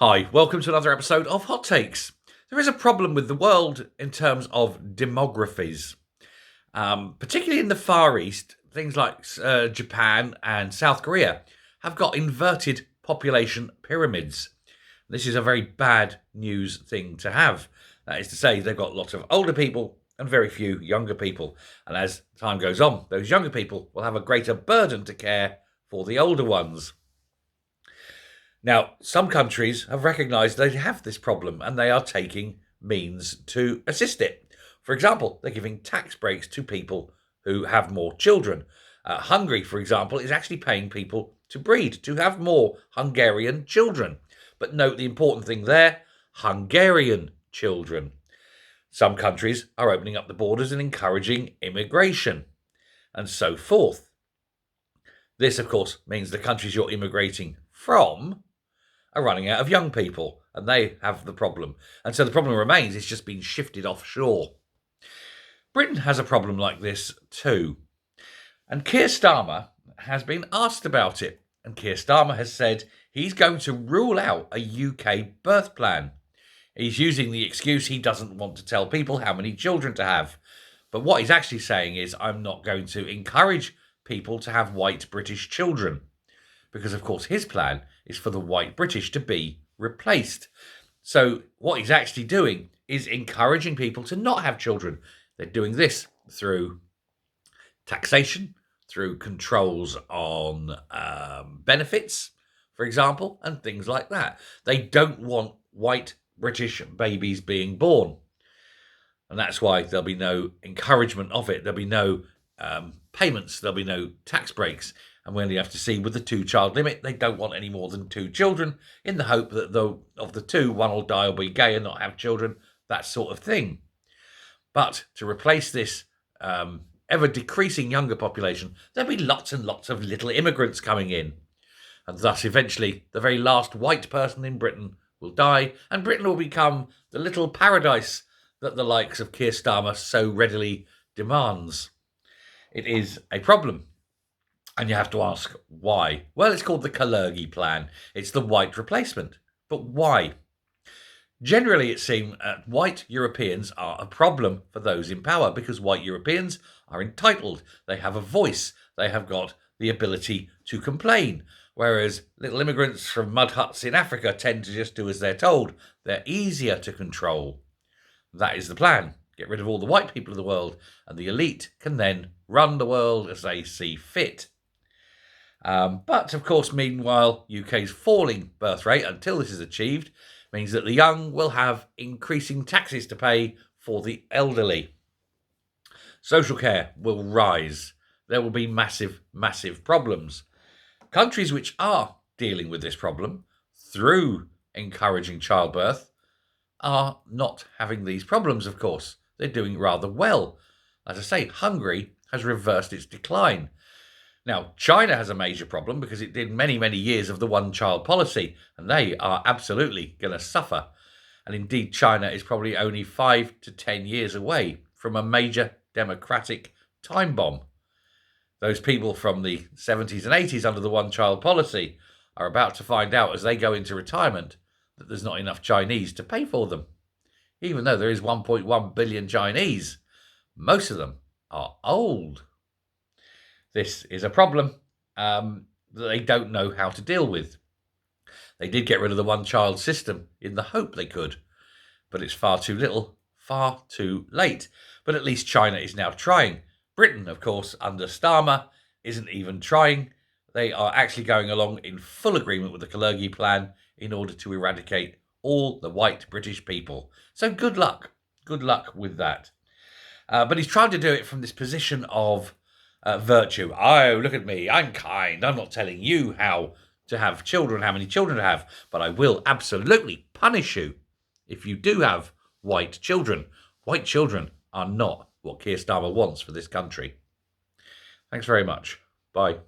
Hi, welcome to another episode of Hot Takes. There is a problem with the world in terms of demographies, particularly in the Far East. Things like Japan and South Korea have got inverted population pyramids. This is a very bad news thing to have. That is to say, they've got lots of older people and very few younger people. And as time goes on, those younger people will have a greater burden to care for the older ones. Now, some countries have recognised they have this problem and they are taking means to assist it. For example, they're giving tax breaks to people who have more children. Hungary, for example, is actually paying people to breed, to have more Hungarian children. But note the important thing there, Hungarian children. Some countries are opening up the borders and encouraging immigration, and so forth. This, of course, means the countries you're immigrating from are running out of young people, and they have the problem. And so the problem remains, it's just been shifted offshore. Britain has a problem like this too. And Keir Starmer has been asked about it. And Keir Starmer has said he's going to rule out a UK birth plan. He's using the excuse he doesn't want to tell people how many children to have. But what he's actually saying is, I'm not going to encourage people to have white British children. Because, of course, his plan is for the white British to be replaced. So what he's actually doing is encouraging people to not have children. They're doing this through taxation, through controls on benefits, for example, and things like that. They don't want white British babies being born. And that's why there'll be no encouragement of it. There'll be no payments. There'll be no tax breaks. And we only have to see with the 2-child limit, they don't want any more than 2 children in the hope that of the 2, one will die or be gay and not have children, that sort of thing. But to replace this ever decreasing younger population, there'll be lots and lots of little immigrants coming in. And thus, eventually, the very last white person in Britain will die, and Britain will become the little paradise that the likes of Keir Starmer so readily demands. It is a problem. And you have to ask why. Well, it's called the Kalergi plan. It's the white replacement. But why? Generally, it seems white Europeans are a problem for those in power because white Europeans are entitled. They have a voice. They have got the ability to complain. Whereas little immigrants from mud huts in Africa tend to just do as they're told. They're easier to control. That is the plan. Get rid of all the white people of the world, and the elite can then run the world as they see fit. But, of course, meanwhile, UK's falling birth rate, until this is achieved, means that the young will have increasing taxes to pay for the elderly. Social care will rise. There will be massive, massive problems. Countries which are dealing with this problem through encouraging childbirth are not having these problems, of course. They're doing rather well. As I say, Hungary has reversed its decline. Now, China has a major problem because it did many, many years of the one-child policy, and they are absolutely going to suffer. And indeed, China is probably only 5 to 10 years away from a major democratic time bomb. Those people from the 70s and 80s under the one-child policy are about to find out as they go into retirement that there's not enough Chinese to pay for them. Even though there is 1.1 billion Chinese, most of them are old. This is a problem that they don't know how to deal with. They did get rid of the one-child system in the hope they could, but it's far too little, far too late. But at least China is now trying. Britain, of course, under Starmer, isn't even trying. They are actually going along in full agreement with the Kalergi plan in order to eradicate all the white British people. So good luck. Good luck with that. But he's trying to do it from this position of virtue. Oh, look at me. I'm kind. I'm not telling you how to have children, how many children to have, but I will absolutely punish you if you do have white children. White children are not what Keir Starmer wants for this country. Thanks very much. Bye.